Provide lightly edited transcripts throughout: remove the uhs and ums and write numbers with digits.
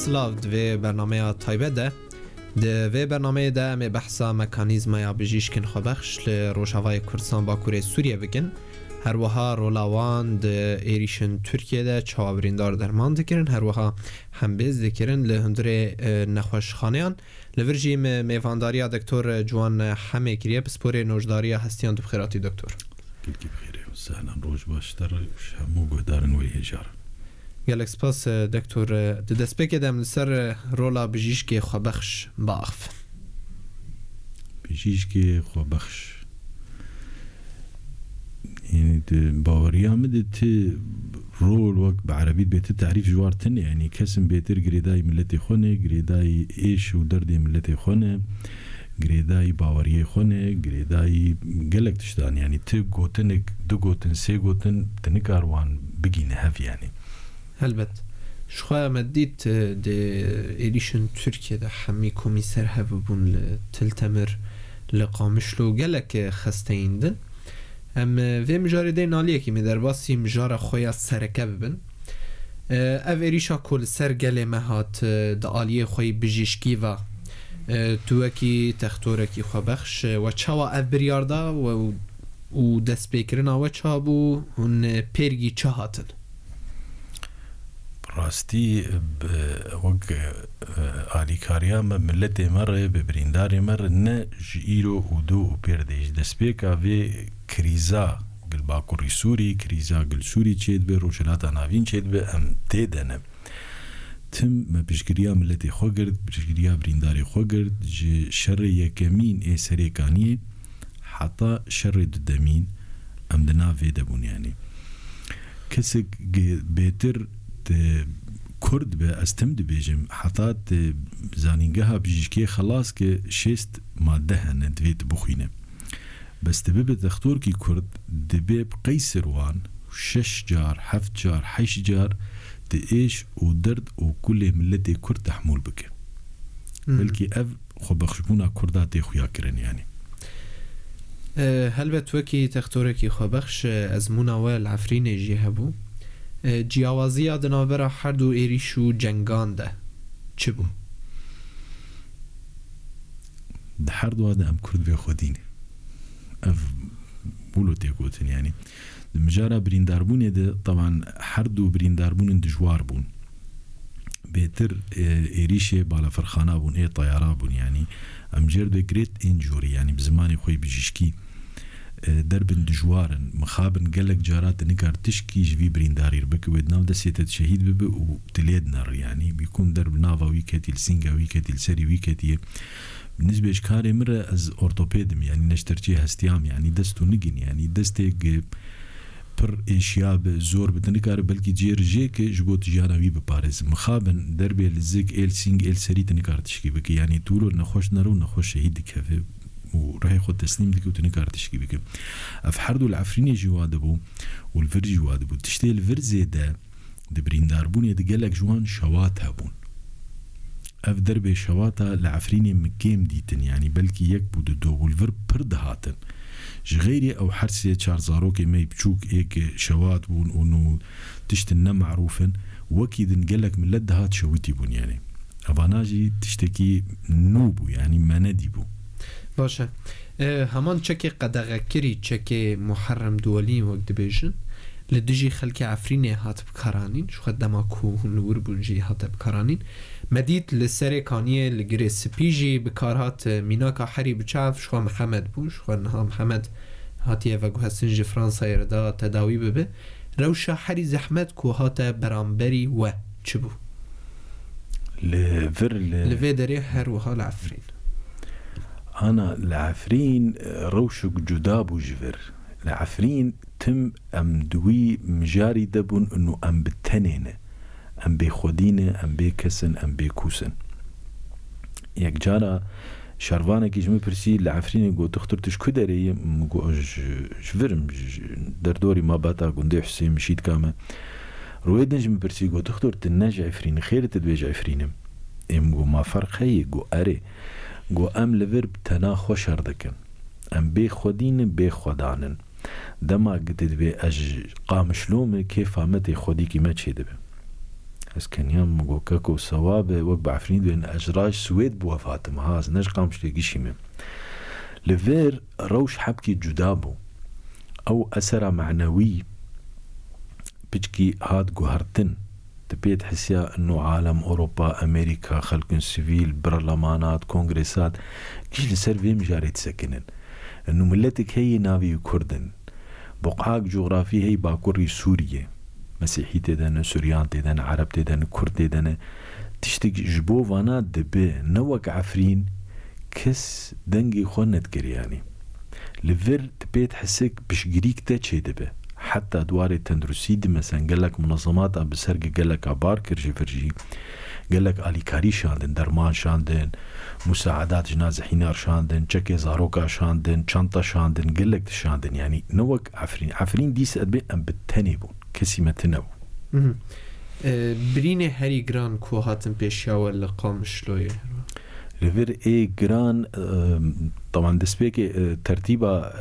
سلاف دوی برنامه تایبه ده دوی برنامه ده می بحثا مکانیزم یا بجیشکن خوبخش لروشاوای کردستان باکوری سوریه بگن هر وها رولاوان ده ایریشن ترکیه ده چاوبریندار درمان دکرن هر وها همبیز دکرن لهندر نخوش خانیان لورجی میوانداریا دکتور جوان همه کریه بسپور نوجداریا هستیان دو بخیراتی دکتور کلکی بخیره و سهلا روش باشتر همو گودارن وی هجار گلک سپاس دکتور دست بکدم لسر رولا بجیشکی خوبخش باخف بجیشکی خوبخش يعني باوريا مدت رول وقت بعربي بيت تعريف جوارتن يعني كسم بيتر جريداي ملتي خونه جريداي ايش ودردي ملتي خونه جريداي باوريه خونه جريداي قالك تشتان يعني تقوتنك دقوتن سيقوتن تنكاروان بقين هاف يعني هلبت شخوا مديت دي إيريشن تركيا ده حمي كوميسر هبون لتلتمر لقامشلو قالك خستين دن ام وی مجارده نالیه که می در باسی مجاره خویا سرکه ببن او ایریشا کل سرگل مهات دا آلیه خوی بجیشکی و توکی تختورکی خو بخش و چاوا او بریارده و دست بکرنا و چابو هن پیرگی چه هاتن راستی وقت آلیکاریا ملت مره ببرینداری مره نه جیرو و دو و پیردهش دست بیکا و کریزا گل باکوری سوری کریزا گل سوری چید به روشلاتا ناوین چید به ام تیدنه تم بشگریا ملتی خو گرد بشگریا برینداری خو گرد شر یکمین ای سریکانی حتی شر ددمین ام دنا ویده بون یعنی کسی بیتر کرد به استم دبیجم حتی زانینگه بجیشکی خلاص که شست ماده هنه دوید بخوینه بس تبي تختار كي كرد دبي بقيسر وان 6 جار 7 جار 8 جار تايش ودرد وكل ملتي كرد تحمل بك بلكي اف خو بخشبونا كرداتي خويا كرن يعني هل بتوكي تختاركي خو بخش ازمونا والعفرين جي هبو جیاوازی دنابرا هر دو ایریشو جنگان ده چه بو؟ ده هر دو آده ام کرد به خودینه اف بولو تيكوتن يعني مجارة برينداربون ده طبعا هر دو برينداربون دجوار بون بيتر ايريشه بالا فرخانه بون اي طيارة بون يعني ام جرد بجريت انجوري يعني بزماني خوي بجيشكي دربن دجوارن مخابن قالك جارات نقار تشكي جوي بريندارير بك ودناو دسيتت شهيد ببه وتليد نار يعني بيكون درب نافا ويكتي لسينغا ويكتي لسري ويكتي بالنسبة إشكاري مرة از أورتوبيدم يعني نشترجي هستيام يعني دستو نجن يعني دستك پر إشياب زور بتنكار بلكي جير جيك جبوت جانا وي ببارز مخابن دربي لزيك إل سينغ إل سري تنكار تشكي بك يعني طولو نخوش نرو نخوش شهيد كفي وراح ياخد تسليم ديك وتنكار تشكي بك أفحردو العفريني جوادبو والفرج جوادبو تشتي الفرزي ده دبرينداربون يدقالك جوان شوات هبون اف دربي شواتا لعفريني مكيم ديتن يعني بلكي يك بودو دو والفر برد هاتن جغيري او حرسي چارزاروكي مي بچوك ايك شوات بون ونو تشتن معروفن وكيدن قالك من لد هات شويتي بون يعني افاناجي تشتكي نوبو يعني ما نديبو باشه همان چكي قدغكري چكي محرم دولي وقت بيجن لدجي خلق عفريني هات بكارانين شو خدما كوهن لوربونجي هات بكارانين مديت لسري كانيه لغري سبيجي بكارهات ميناكا حري بچاف شو محمد بوش شو نها محمد هاتيه وگو هسنج فرنسا يردا تداوي ببه روشا حري زحمت كو هات برامبري و چبو لفيدري هر وها العفرين أنا العفرين روشك جدابو جفر العفرين تم ام دوي مجاري دبون انو ام بتنينه ام بخودينه ام بكسن ام بكوسن يك جارا شاروانا كي جمي برسي العفرين قو تختار تشكو داري مقو جفرم دردوري ما باتا قندي حسين مشيت كاما رويدن جمي برسي قو تختار تناج عفرين خير تدويج عفرينم ام قو ما فرق هي قو اري قو ام لفرب تنا خوشر دكن ام بخودينه بخودانن دما قد دبي اج قام شلومه كيف فهمتي خودي كي ما تشي دبي اسكنيان مقوكاكو سوابه وقبع عفرين بين أجراج سويد بوا فاتم هاز نج قامش لقيشي من لفير روش حبكي جدابو أو أثر معنوي بيجكي هاد جوهرتن تبيت حسيا انه عالم اوروبا امريكا خلق سيفيل برلمانات كونغرسات كيش لسيرفي مجاري تسكنن انه ملتك هي نافي كردن بقعاق جغرافي هي باكوري سوريا مسيحي تدن سوريان تدن عرب تدن كرد تدن تشتك جبو فانات دبي نوك عفرين كس دنجي خونت كرياني لفير تبيت حسك بش جريك تاتشي دبي حتى دواري تندرسيد مثلا قالك منظمات بسرق قالك باركر جفرجي قالك آليكاري شاندن درمان شاندن مساعدات جناز حينار شاندن چكي زاروكا شاندن چانتا شاندن قالك شاندن يعني نوك عفرين ديس أدبي أم بتنبون كسي ما تنبو بريني هاري جران كو هاتن بيشاوة لقام شلوية ريفير اي جران طبعا دسبيكي ترتيبة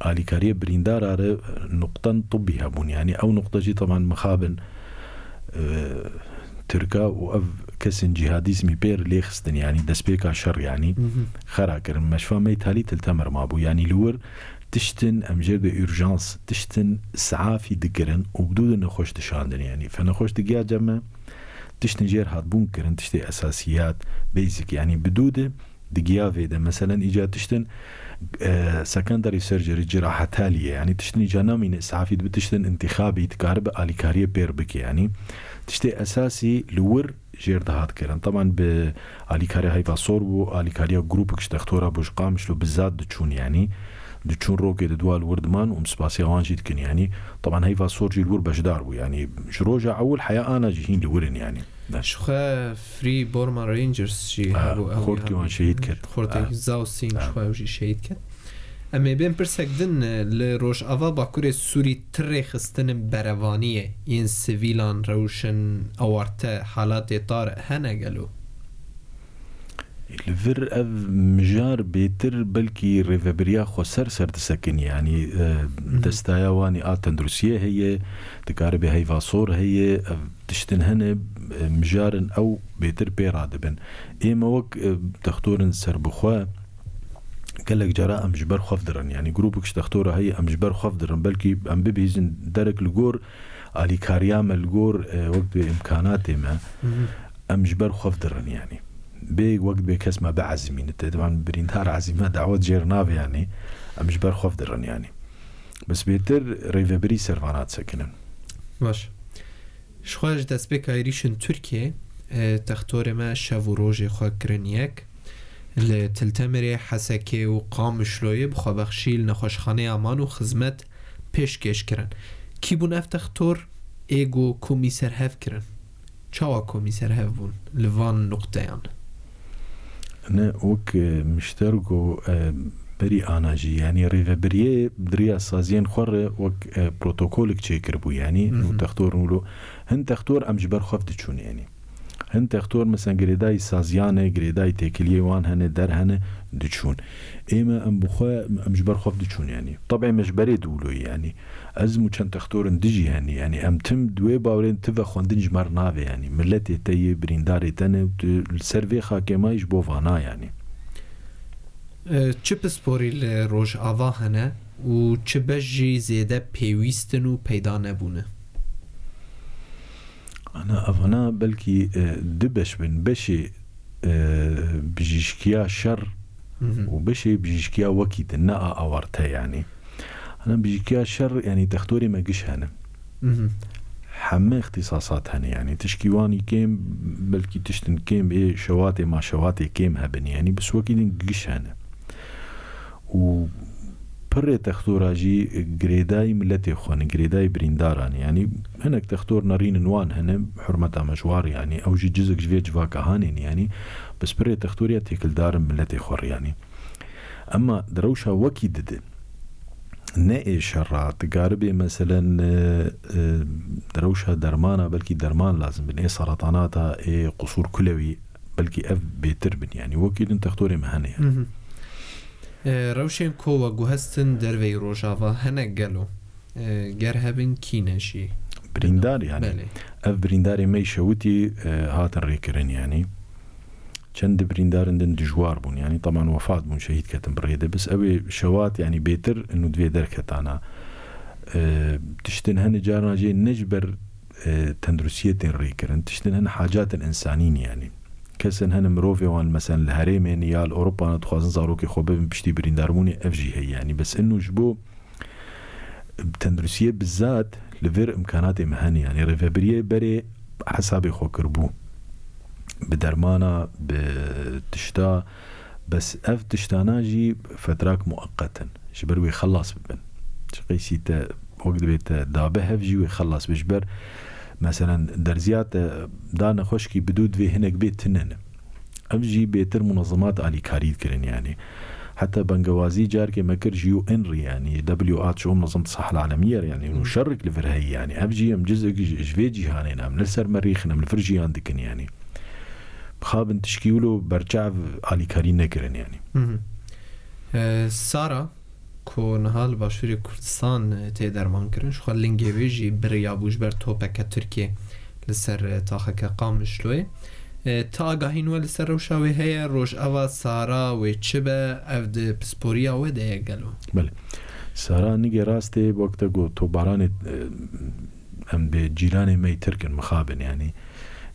آليكارية بريندار على نقطة طبي هبون يعني أو نقطة جي طبعا مخابن تركا وأف كسن جهاديزمي بير ليخستن يعني دسبيكا شر يعني خراكر مشفى ميتالي تلتمر مابو يعني لور تشتن أمجر دي إورجانس تشتن سعافي دقرن وبدود نخوش تشاندن يعني فنخوش دقيا جمع تشتن جير هاد بونكرن تشتي أساسيات بيزك يعني بدود دقيا فيدا مثلا إيجاد تشتن سكندري سيرجري جراحة تالية يعني تشتني جانا إسعافي بتشتن انتخابي تقارب آليكارية بيربك يعني تشتي أساسي لور جير دهات كرن طبعا بآليكارية هايفا صوربو آليكارية جروبك شتختورا بوش قامشلو بالذات دتشون يعني دتشون روكي دوال وردمان ومسباسي وانجي تكن يعني طبعا هايفا صورجي الور بجداربو يعني جروجا أول حياة أنا جيهين لورن يعني شخا فري بورما رينجرز شي خورتي وان شهيد كت خورتي زاوسين شخا وجي شهيد كت اما بين برسكدن لروش آوا باكوري سوري تري خستن بروانية ين سيفيلان روشن اوارتا حالات طارئ هنا قالوا الفر اف مجار بيتر بلكي ريفابريا خسر سر تسكن يعني دستايا واني تندروسية هي تقارب هاي فاصور هي تشتن هنا مجارن او بيتر بيرادبن ايما وك تختورن سر بخوا قالك جراء مجبر خفدرن يعني جروبك تختورها هي مجبر خفدرن بلكي ام بيزن درك الجور علي كاريام الجور وقت بامكاناتي ما مجبر خفدرن يعني بي وقت بكس ما بعزمين طبعا برينتار عزيمه دعوه جيرناف يعني مش برخوف درن يعني بس بيتر ريفابري سيرفانات سكنن باش شخواج دسبك ايريشن تركيا تختور ما شافو روجي خوا كرنيك لتلتمري حسكي وقامشلوي بخوا بخشيل نخوشخانه امان و خدمت پیشکش کرن کی بون اف تختور ایگو کومیسر هف کرن چاوا کومیسر هف بون لوان نقطه یان أنا وك مشتركو بري آناجي يعني ريفابريه دريا سازين خور وك بروتوكولك تشيكربو يعني وتختور نقولو هن تختور أمجبر خفت تشون يعني هن تختور مثلا جريداي سازيانة جريداي تكليه وان هن در هن دتشون إما أم بخوا أمجبر خفت تشون يعني طبعا مجبري دولو يعني أزمو كان تختور ندجي يعني أم تم دوي باورين تفا خوندن جمار نافي يعني ملتي تي برينداري تنه السيرفي خاكما يجبو فانا يعني چه پسپوری لروش آوا هنه و چه بجی زیده پیویستن و پیدا نبونه أنا أفنا بلكي دبش بن بشي بجيشكيا شر وبشي بجيشكيا وكيد النقا أورتا يعني أنا بجيشكيا شر يعني تختوري ما قش هنا حما اختصاصات هنا يعني تشكيواني كيم بلكي تشتن كيم إيه شواتي ما شواتي كيم هبن يعني بس وكيد قش هنا و بره تختور جي جريداي ملتي خوان جريداي برينداران يعني هناك تختور نارين نوان هنا حرمتها مجوار يعني او جي جزء جفية جواكا هانين يعني بس بره تختوريا تيكل دار ملتي خور يعني اما دروشها وكي دد نائي شرات قاربي مثلا دروشها درمانا بلكي درمان لازم بن اي سرطاناتها اي قصور كلوي بلكي اف بيتربن يعني وكي تختوري مهاني يعني روشن كوا جوهستن دروي روجاوا هنه قالوا گر هبن كينشي بريندار يعني بله. اف برينداري ما يشوتي هاتن ريكرن يعني چند بريندارن دجوار بون يعني طبعا وفاة بون شهيد كتن بريده بس اوي شوات يعني بيتر انه دوي دركتانا تشتن هن جارنا جي نجبر تندرسية ريكرن تشتن هن حاجات الانسانين يعني كسن هن مروفي وان مثلا الهريمين يا الاوروبا نتخوازن زاروكي خوبه بشتي بريندارموني افجي هي يعني بس انه جبو تندرسية بالذات لفير امكاناتي مهني يعني ريفابريه بري حسابي خو كربو بدرمانا بتشتا بس اف تشتاناجي فتراك مؤقتا جبر ويخلص ببن شقيسي تا وقت بيت دابه هفجي ويخلص بجبر مثلا درزيات دانا خوشكي بدود في هناك بيت تنن افجي بيتر منظمات آلي كاريد كرن يعني حتى بنغوازي جاركي مكر جيو انري يعني WHO منظمة الصحة العالمية يعني نشارك لفرهي يعني افجي ام جزء جفي جيهانينا من السر مريخنا من الفرجيان دكن يعني بخابن تشكيولو برجعف آلي كاري نكرن يعني سارا كو نهال باشوری کردستان تی درمان کرن شو لنگی ویجی بریا بوش بر توپک ترکیه لسر تاخک قامشلوی تا آگاهین و لسر روشاوی هیا روش اوا سارا و چبه افد پسپوریا و ده گلو بله سارا نگی راسته وقتا گو تو باران ام به جیران می ترکن مخابن يعني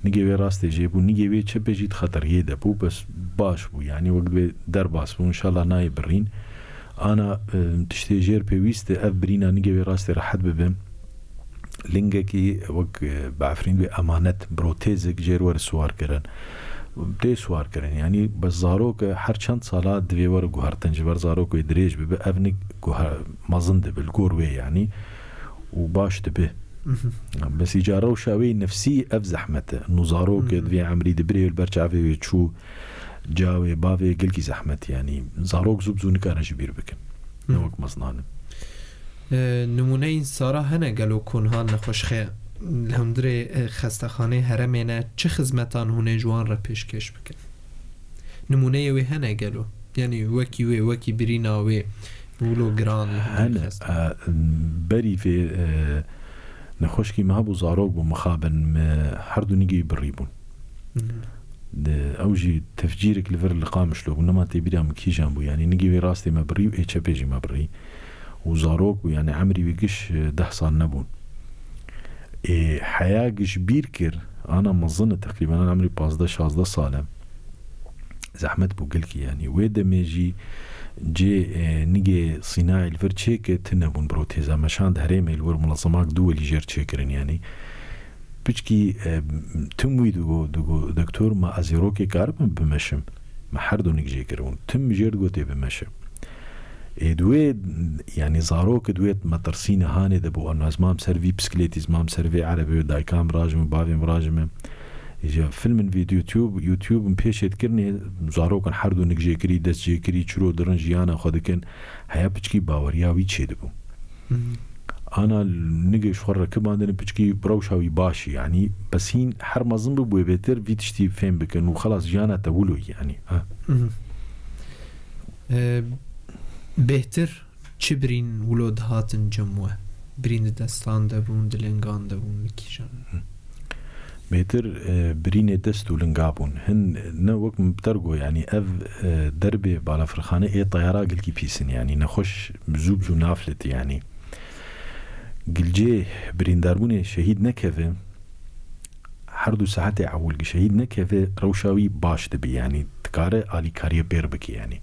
نگی وی راسته جیبو نگی وی چبه جید خطریه ده بو بس باش بو يعني وقت وی در باس بو انشالله نای برین أنا تشتي جير بيويست أف برينا نيجي راستي راحت ببم لينجكي وق بعفرين بأمانة بروتيزك جير ور سوار كرن بدي سوار كرن يعني بس زاروك هر چند صلاة دوي ور جوهرتن جبر زاروك يدريج بب أفنك جوهر مازند بالجوروي يعني وباش تبه بس يجارو شاوي نفسي أف زحمته إنه زاروك دوي عمري دبري والبرشافي وتشو جاوي باوي قلقي زحمت يعني زاروك زبزوني كان جبير بكم نوك مصنانه نمونه این سارا هنه گلو کنها نخوشخه لهندره خستخانه هرمینه چه خدمتان هونه جوان را پیشکش بکن نمونه یوی هنه گلو یعنی وکی برینا وی ولو گران هنه بری في نخوشكي ما هبو زاروك بمخابن هردو نيجي بريبون اوجي تفجيرك لفر اللقامش لو انما تبيرا مكي جنبو يعني نجي راستي ما بري و اتش بيجي ما بري وزاروك يعني عمري بيقش 10 سال نبون حياة قش بيركر انا مظن تقريبا انا عمري 15 سالة زحمت بوقلكي يعني ويدا ميجي جي نجي صناعي الفر تشيك تنبون بروتيزا مشان هريمي الور منظمات دولي جير تشيكرن يعني بچکی تم دوگو دکتر ما ازیروکی کارم بمشم ما هر دو نگجی کرون تم جرد گوته بمشم دوی يعني زاروك دويت مترسين هاني دبو انه ازمام سيرفي بسكليتي ازمام سيرفي عربي دايكام راجم بافي مراجم اجا فيلم فيديو يوتيوب مبيش يذكرني زاروك هر دو نگجی کری دست جی کری چرو درن جیانا خودکن هيا بچکی باورياوي چه دبو أنا نجي شخرة كمان بتشكي بروشاوي باشي يعني بس هين حر ما ظن ببوي بيتر في تشتي فين بكن وخلاص جانا تقولوا يعني بهتر چبرين ولود هاتن جموه برين دستان دبون دلنگان دبون نكيشان بهتر برين دست ولنقابون هن نوك مبترقو يعني اف دربي بالا فرخانة ايه طيارة قلقي بيسن يعني نخش بزوبزو نافلت يعني قلجي برينداربوني شهيد نكفه هر دو ساعت اول شهيد نكفه روشاوي باش دبي يعني تكاره آلي كاريه بير بكي يعني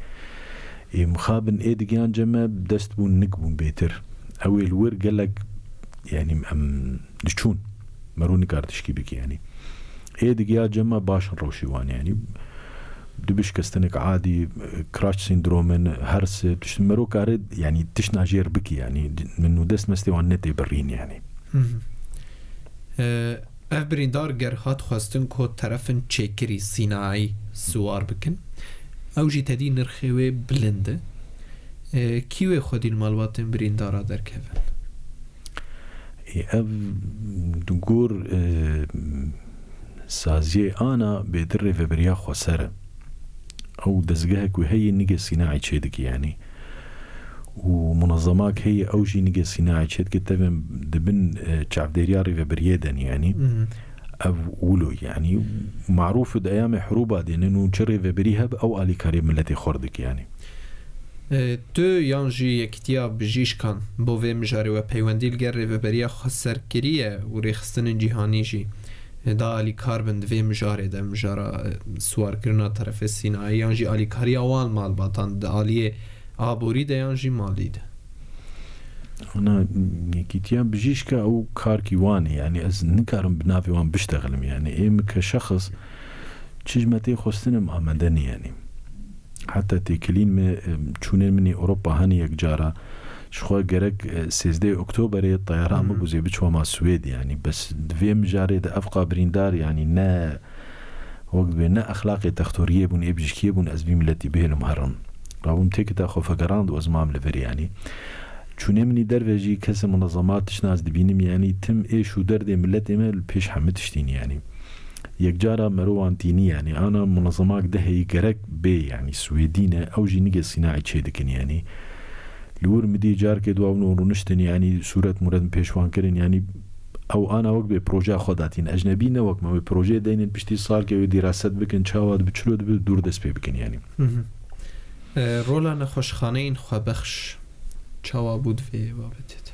مخابن ايه دقيان جمع دست بون نقبون بيتر اويل ور قلق يعني دشون مروني كارتشكي بكي يعني ايه دقيان جمع باش روشيوان يعني دبش كستنك عادي كراش سيندرومن هرس تشمرو كارد يعني تشناجير بكي يعني منو دست مستوان نتي برين يعني افبرين دار جرهات خواستن كو طرفن چيكري صناعي سوار بكن او جي تدي نرخوي بلنده كيوه خودي المالواتن برين دارا در كفن اف دنقور سازي انا بيدر فبريا خسره او دزگهك وهي نيجي صناعي تشيدك يعني ومنظمات هي أوجي نجي صناعي شد كتبن دبن شعبديرياري وبريدن يعني أولو يعني معروف د أيام حروبا دي إنه شري وبريها أو آلي كريم التي خردك يعني تو یانجی یکتیا بجیش کن با وی مجاری و پیوندیل گر و بریا خسر کریه و ریخستن جهانی جی دا علی کاربند وی مجاری دا مجارا سوار کرنا طرف سینایی یانجی علی کاری آوان مال باتان دا علی آبوری دا یانجی مالی دا أنا يكيتيا بجيشكا أو كاركي واني يعني أز نكارم بنافي وان بشتغلم يعني إيه كشخص تشجمتي خستنم آمدني يعني حتى تكلين ما تشونين مني أوروبا هاني يكجارا شخوا جرك 16 أكتوبر الطيران مبوزي بتشوا مع السويد يعني بس دفيم جاري دا أفقى بريندار يعني نا وقت بينا أخلاقي تختوريه بون إبجيشكيه بون أزبيم التي به المهرم رابم تيكتا خوفا قراند وأزمام لفري يعني چونه منی درویجی کس منظماتش ناز دبینیم يعني تم ايش ودرد ملت امل پیش حمتشتين يعني یک جارا مروان تيني يعني انا منظمات ده هي جرك بي يعني سويدينه او جي نيجي صناعي تشيدكن يعني لور مدي جار كدو او نورنشتن يعني صورت مراد پیشوان کرن يعني او انا وقت به پروژه خوداتين اجنبي نه وقت ما به پروژه دين پشتي سال که دراسات بکن چاواد بچلو دور دست پی بکن يعني رولا خوشخانه این خوابخش چاوا بود في وابتت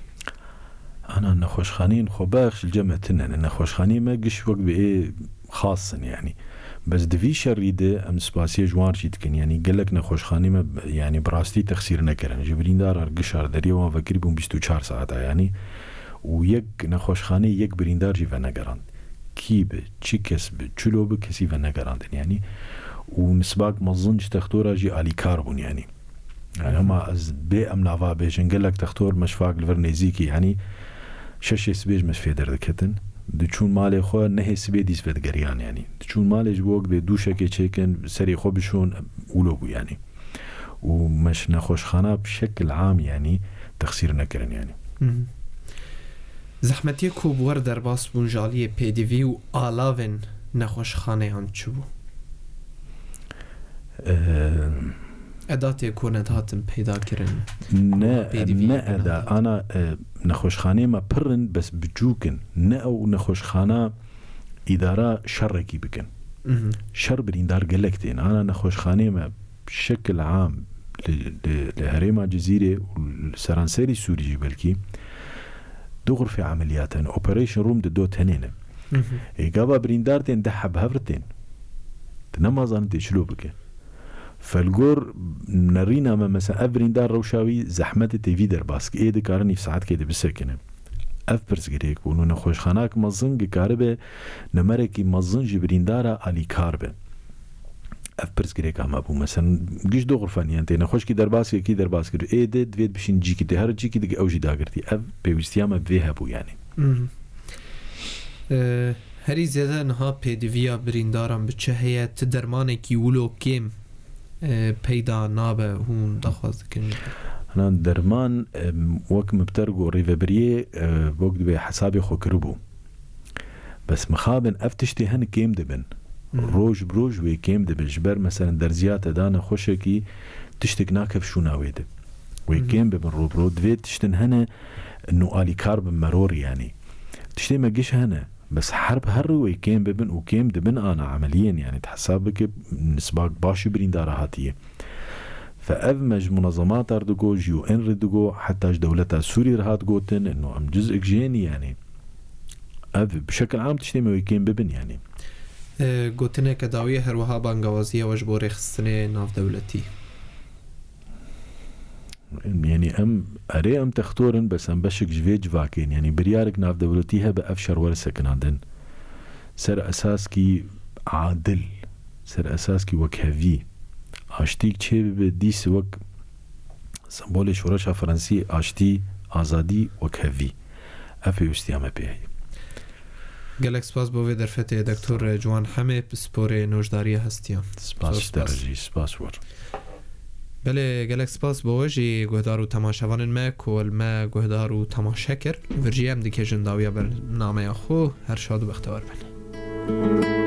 أنا نخوشخانين خباخش الجمع تنن نخوشخاني ما قش وقت بإيه خاصا يعني بس دفي شريدة أم سباسية جوان شيتكن يعني قالك نخوشخاني ما يعني براستي تخسير نكرن جبرين دار أرقشار داري وان فكري بون 24 ساعة يعني ويك نخوشخاني يك برين دار جيفا نقران كيبه چي كسبه چلو بكسي فنقران يعني ونسباق مظنج تختورا جي آلي كاربون يعني هما از بي ام نافا بيجن قالك تختور مشفاق الفرنيزيكي يعني شش سبيج مش في دردكتن دچون مال خو نه سبي ديس فدگريان يعني دچون مال جوق به دوشه که چيكن سري خو بشون اولوغو يعني ومش نخوشخانه بشكل عام يعني تخسير نكرن يعني زحمتي كوب ور در باس بونجالي پي دي في و آلاوين نخوشخانه هان چبو ادات يكونت هاتم پیدا کرن نه ادا انا نخوشخانه ما پرن بس بجوكن نه او نخوشخانه اداره شركي بكن شر بريندار قلقتين انا نخوشخانه ما بشكل عام لهريما جزيره والسرانسيري سوري بلكي دو غرفه عمليات اوبريشن روم دو تنين ايقابا بريندارتين دحب هفرتين تنمازان تشلو بكن فالجور نرينا ما مثلا أفرين دار روشاوي زحمة تيفي در باسك إيه دكارني في ساعات كده بسكنه أفبرز غريك ونو نخوش خاناك مزنج كاربه نمركي مزنج برين دارا علي كاربه أفبرز غريك أما أبو مثلا جيش دو غرفاني أنت نخوش كي در باسك كي در باسك إيه ده دويت بشين جيكي ده هر جيكي ده أوجي داغرتي أف بيوستياما بيها بو يعني هري زيادة نها بيدويا برين دارم بچه هي تدرمانه كي ولو كيم پیدا نابه هون دخواست کنی أنا درمان وقت مبترقو ريفابريه وقت بحسابي خو كربو بس مخابن افتشتي هن كيم دبن روج بروج وي كيم دبن جبر مثلا درزيات دانا خوشكي تشتك ناكف شو ناويد وي كيم دبن روبرو دويت تشتن هنا انه آلي كارب مرور يعني تشتي ما جيش هنا بس حرب هر ويكيم ببن وكيم دبن أنا عمليا يعني تحسابك نسباق باشي برين دارهاتية فأفمج منظمات أردقو جيو إن ردقو حتى دولتها سوري رهات قوتن إنه أم جزء جيني يعني بشكل عام تشتيمي ويكيم ببن يعني قوتنه كداوية هروها بانقوازية وجبوري خستنه ناف دولتي يعني أم تختورن بس أم بشك جفيج فاكين يعني بريارك ناف دولتيها بأفشر ورسة كنادن سر أساس كي عادل سر أساس كي وكهفي آشتيك چه بديس وك سمبولي شورشا فرنسي آشتي آزادي وكهفي أفي يستيامه بيهي گلک سپاس بوی در فتح دکتر جوان حمه سپور نوشداری هستیم سپاس درجی سپاس ور بله گلک سپاس بوجی گهدارو تماشاوانن ما کول ما گهدارو تماشا کرد ورجی هم دیگه جنداوی بر نامه خو هر شاد و بختور بن